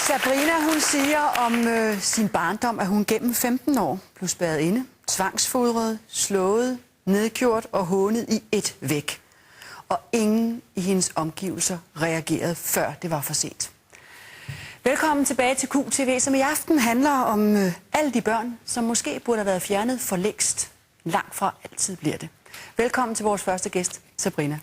Sabrina, hun siger om sin barndom, at hun gennem 15 år blev spærret inde, tvangsfodret, slået, nedgjort og hånet i et væk. Og ingen i hendes omgivelser reagerede, før det var for sent. Velkommen tilbage til QTV, som i aften handler om alle de børn, som måske burde have været fjernet for længst. Langt fra altid bliver det. Velkommen til vores første gæst, Sabrina.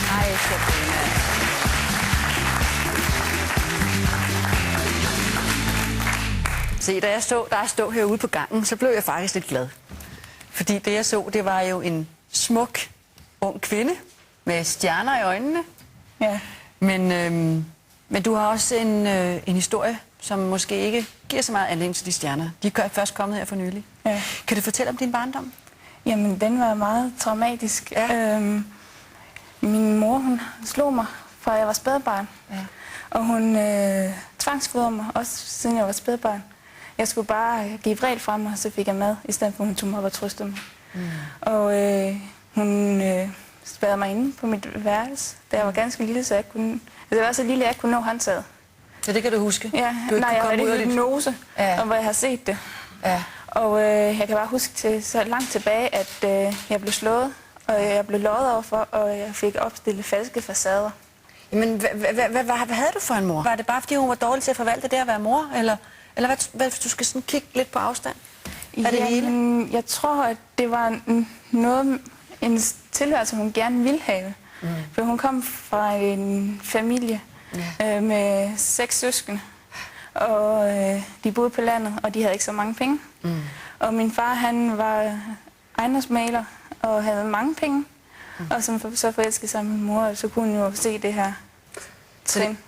Hej, Sabrina. Se, da jeg stod herude på gangen, så blev jeg faktisk lidt glad. Fordi det, jeg så, det var jo en smuk, ung kvinde med stjerner i øjnene. Ja. Men du har også en historie, som måske ikke giver så meget anledning til de stjerner. De er først kommet her for nylig. Ja. Kan du fortælle om din barndom? Jamen, den var meget traumatisk. Ja. Min mor, hun slog mig, fra jeg var spædbarn. Ja. Og hun tvangsfodrede mig, også siden jeg var spædbarn. Jeg skulle bare give vred fra mig, så fik jeg mad, i stedet for at hun tog mig op og trøstede mig. Og hun spærrede mig inde på mit værelse, da jeg var ganske lille, så jeg kunne... Altså, jeg var så lille, at jeg ikke kunne nå håndtaget. Så det kan du huske? Ja, nej, jeg havde det hypnose, ja. Og hvor jeg har set det. Ja. Og jeg kan bare huske til så langt tilbage, at jeg blev slået, og jeg blev løjet overfor, og jeg fik opstillet falske facader. Men hvad havde du for en mor? Var det bare, fordi hun var dårlig til at forvalte det at være mor, eller hvad, hvis du skal sådan kigge lidt på afstand? Jeg tror, at det var en tilværelse, hun gerne ville have. For hun kom fra en familie med 6 søskende, og de boede på landet, og de havde ikke så mange penge. Og min far, han var ejendomsmaler og havde mange penge, og som så forelskede sig min mor, og så kunne hun jo se det her.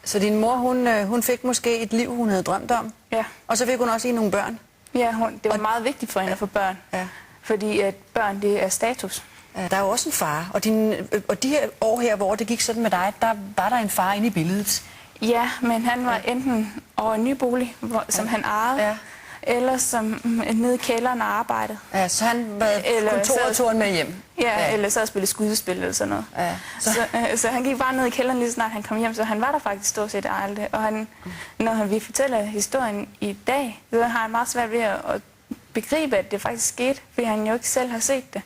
Så din mor, hun fik måske et liv, hun havde drømt om? Ja. Og så fik hun også nogle børn? Ja, det var meget vigtigt for hende at få børn. Ja. Fordi at børn, det er status. Ja, der er jo også en far. Og de her år her, hvor det gik sådan med dig, der var der en far inde i billedet? Ja, men han var enten over en ny bolig, som han ejede, eller som nede i kælderen og arbejdede. Ja, så han var kontorturen med hjem? Ja, eller så at spille skudespil eller sådan noget. Ja. Så han gik bare ned i kælderen lige snart han kom hjem, så han var der faktisk stort set aldrig. Og når vi fortæller historien i dag, så har han meget svært ved at begribe, at det faktisk skete, fordi han jo ikke selv har set det.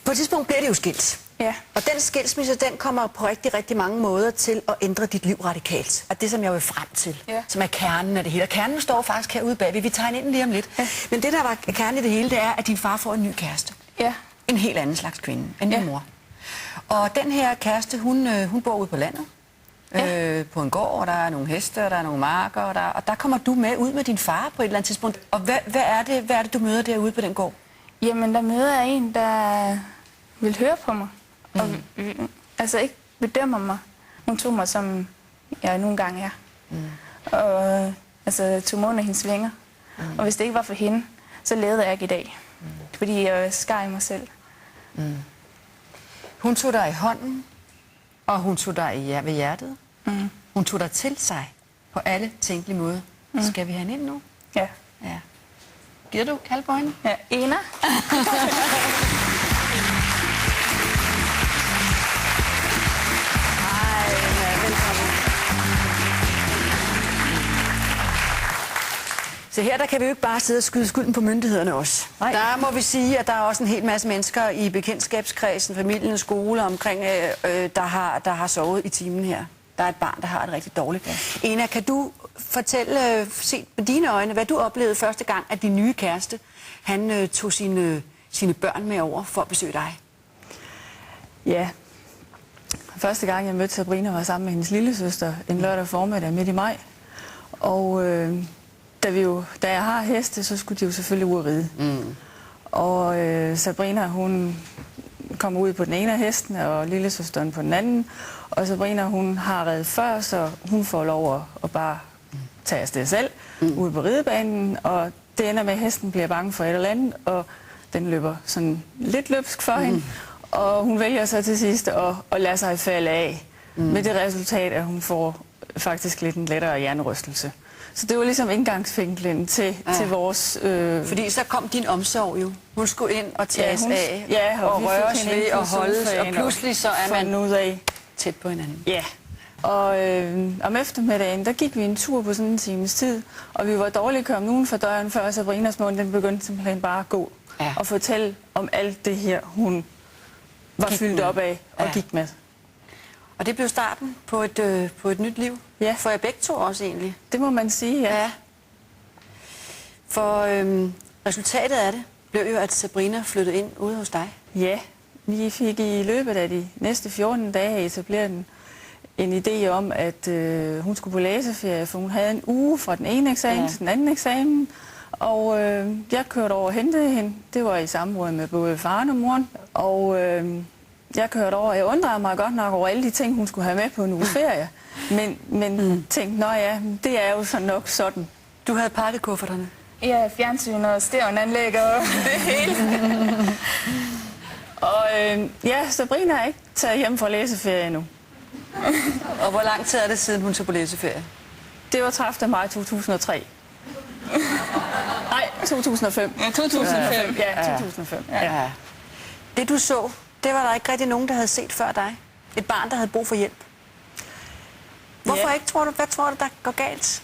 På et tidspunkt bliver det jo skilt. Ja. Og den skilsmisse, den kommer på rigtig mange måder til at ændre dit liv radikalt. Og det, som jeg vil frem til, som er kernen af det hele. Og kernen står faktisk herude bagved. Vi tager ind den lige om lidt. Ja. Men det, der var kernen i det hele, det er, at din far får en ny kæreste. Ja. En helt anden slags kvinde end din mor. Og den her kæreste, hun bor ude på landet. Ja. På en gård, og der er nogle heste, og der er nogle marker, og der kommer du med ud med din far på et eller andet tidspunkt. Og hvad er det, du møder derude på den gård? Jamen, der møder jeg en, der vil høre på mig. Og altså ikke bedømmer mig. Hun tog mig, som jeg nogle gange er. Og altså tog mig under hendes vinger. Og hvis det ikke var for hende, så levede jeg ikke i dag. Fordi jeg skar i mig selv. Hun tog dig i hånden, og hun tog dig ved hjertet. Hun tog dig til sig på alle tænkelige måder. Skal vi have hende ind nu? Ja. Giver du kald på hende? Ja, Ena. Så her der kan vi jo ikke bare sidde og skyde skylden på myndighederne også. Nej. Der må vi sige, at der er også en hel masse mennesker i bekendtskabskredsen, familien, skole omkring, der har sovet i timen her. Der er et barn, der har det rigtig dårligt. Ja. Ena, kan du fortælle, set med dine øjne, hvad du oplevede første gang, at din nye kæreste, han tog sine børn med over for at besøge dig? Ja. Første gang, jeg mødte Sabrina, var sammen med hendes lillesøster en lørdag formiddag midt i maj. Og da jeg har heste, så skulle de jo selvfølgelig ud at ride. Og Sabrina, hun kommer ud på den ene af hestene, og lillesøsteren på den anden. Og Sabrina, hun har reddet før, så hun får lov at bare tage afsted selv ude på ridebanen. Og det ender med, at hesten bliver bange for et eller andet, og den løber sådan lidt løbsk for hende. Og hun vælger så til sidst at lade sig falde af. Med det resultat, at hun får faktisk lidt en lettere hjernerystelse. Så det var ligesom indgangsvinklen til vores... Fordi så kom din omsorg jo. Hun skulle ind og tages af, og røres ved og holdes, og pludselig så er man... ud af. tæt på hinanden. Ja. Og om eftermiddagen, der gik vi en tur på sådan en times tid, og vi var dårligt kommet uden for døren, før Sabrinas mund, den begyndte simpelthen bare at gå og fortælle om alt det her, hun var fyldt op af og gik med. Og det blev starten på et nyt liv? Ja. For jer begge to også egentlig? Det må man sige, ja. For resultatet af det blev jo, at Sabrina flyttede ind ude hos dig? Ja, vi fik i løbet af de næste 14 dage etableret en idé om, at hun skulle på læseferie, for hun havde en uge fra den ene eksamen til den anden eksamen. Og jeg kørte over og hentede hende. Det var i samråd med både faren og moren. Og jeg kørte over. Jeg undrede mig godt nok over alle de ting, hun skulle have med på en uges ferie. Men tænkte, nå ja, det er jo så nok sådan. Du havde pakket kufferterne? Ja, fjernsyn og stereoanlæg og det hele. Og ja, Sabrina er ikke taget hjem fra læseferie endnu. Og hvor lang tid er det siden, hun tog på læseferie? Det var 30. maj 2003. Nej, 2005. Ja, 2005. Ja, 2005. Ja. Det du så, det var der ikke rigtig nogen, der havde set før dig? Et barn, der havde brug for hjælp? Hvorfor ikke, tror du? Hvad tror du, der går galt?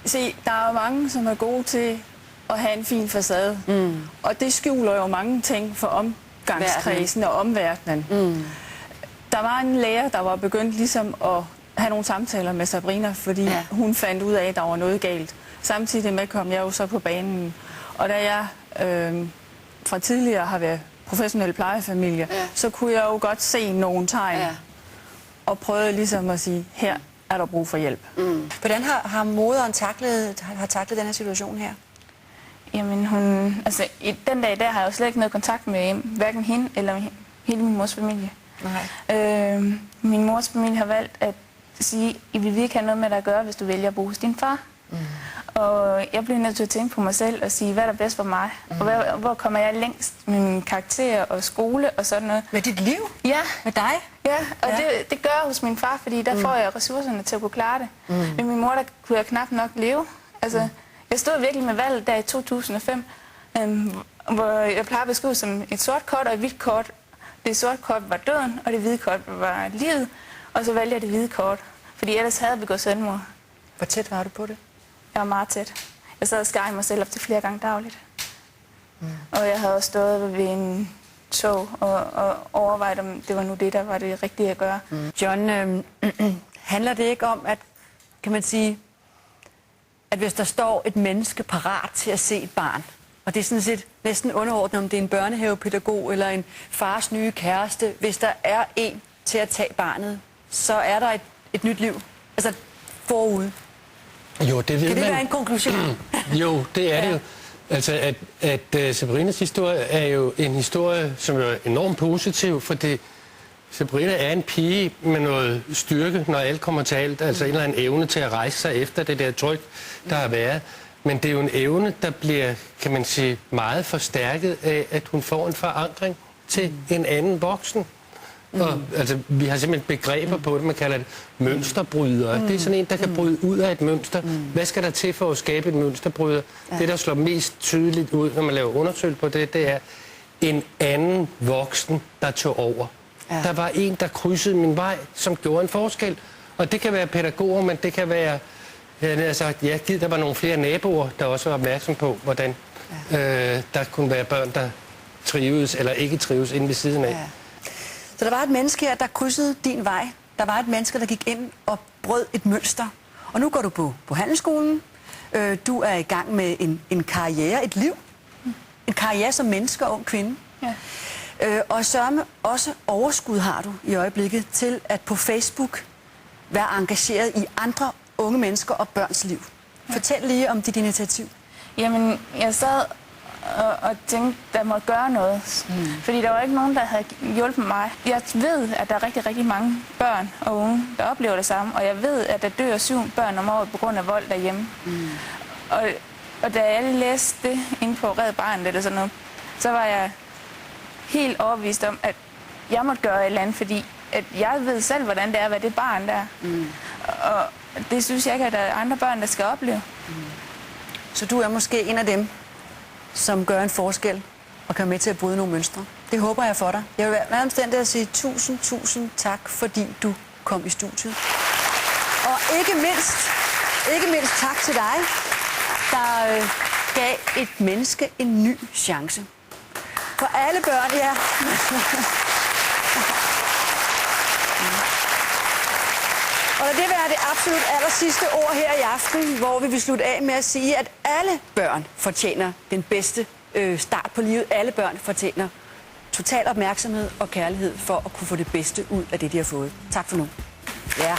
Se, der er jo mange, som er gode til at have en fin facade. Og det skjuler jo mange ting for omgangskredsen og omverdenen. Der var en lærer, der var begyndt ligesom at have nogle samtaler med Sabrina, fordi hun fandt ud af, at der var noget galt. Samtidig med kom jeg jo så på banen. Og da jeg fra tidligere har været professionel plejefamilie, så kunne jeg jo godt se nogle tegn og prøvede ligesom at sige, her er der brug for hjælp. Hvordan har moderen taklet den her situation her? Jamen altså den dag der har jeg jo slet ikke noget kontakt med hverken hende eller hele min mors familie. Min mors familie har valgt at sige, I vil ikke have noget med dig at gøre, hvis du vælger at bo hos din far. Og jeg blev nødt til at tænke på mig selv og sige, hvad er der bedst for mig? Og hvor kommer jeg længst med mine karakterer og skole og sådan noget? Med dit liv? Ja. Med dig? Ja, og det gør jeg hos min far, fordi der får jeg ressourcerne til at kunne klare det. Med min mor, der kunne jeg knap nok leve. Altså, jeg stod virkelig med valget der i 2005, hvor jeg plejer at beskrive som et sort kort og et hvidt kort. Det sorte kort var døden, og det hvide kort var livet. Og så valgte jeg det hvide kort, fordi ellers havde jeg begået selvmord. Hvor tæt var du på det? Jeg var meget tæt. Jeg sad og skar mig selv op til flere gange dagligt. Og jeg havde også stået ved en tog og overvejet, om det var nu det, der var det rigtige at gøre. John, handler det ikke om, at, kan man sige, at hvis der står et menneske parat til at se et barn, og det er sådan set næsten underordnet, om det er en børnehavepædagog eller en fars nye kæreste, hvis der er en til at tage barnet, så er der et nyt liv, altså forude. Jo, det ved kan det man. være en konklusion? Jo, det er det jo. Altså, at Sabrinas historie er jo en historie, som er enormt positiv, fordi Sabrina er en pige med noget styrke, når alt kommer til alt. Altså en eller anden evne til at rejse sig efter det der tryk, der har været. Men det er jo en evne, der bliver, kan man sige, meget forstærket af, at hun får en forankring til en anden voksen. Og, altså, vi har simpelthen begreber på det, man kalder det mønsterbrydere. Det er sådan en, der kan bryde ud af et mønster. Hvad skal der til for at skabe et mønsterbryder? Det, der slår mest tydeligt ud, når man laver undersøgelser på det, det er en anden voksen, der tog over. Der var en, der krydsede min vej, som gjorde en forskel. Og det kan være pædagoger, men det kan være... der var nogle flere naboer, der også var opmærksom på, hvordan der kunne være børn, der trives eller ikke trives inde ved siden af. Så der var et menneske her, der krydsede din vej. Der var et menneske, der gik ind og brød et mønster. Og nu går du på handelsskolen. Du er i gang med en karriere, et liv. En karriere som menneske og ung kvinde. Og sørme også overskud har du i øjeblikket til at på Facebook være engageret i andre unge mennesker og børns liv. Fortæl lige om dit initiativ. Jamen, jeg sad og tænkte, der må gøre noget. Fordi der var ikke nogen, der havde hjulpet mig. Jeg ved, at der er rigtig, rigtig mange børn og unge, der oplever det samme. Og jeg ved, at der dør 7 børn om året på grund af vold derhjemme. Og da jeg læste det inde på Red Barnet eller sådan noget, så var jeg helt overbevist om, at jeg måtte gøre et eller andet, fordi at jeg ved selv, hvordan det er at være det barn der. Og det synes jeg ikke, at der er andre børn, der skal opleve. Så du er måske en af dem, som gør en forskel og kan med til at bryde nogle mønstre? Det håber jeg for dig. Jeg vil være med omstændigt at sige tusind tak, fordi du kom i studiet. Og ikke mindst tak til dig, der gav et menneske en ny chance. For alle børn, ja. Og lad det være det absolut allersidste ord her i aften, hvor vi vil slutte af med at sige, at alle børn fortjener den bedste start på livet. Alle børn fortjener total opmærksomhed og kærlighed for at kunne få det bedste ud af det, de har fået. Tak for nu. Ja.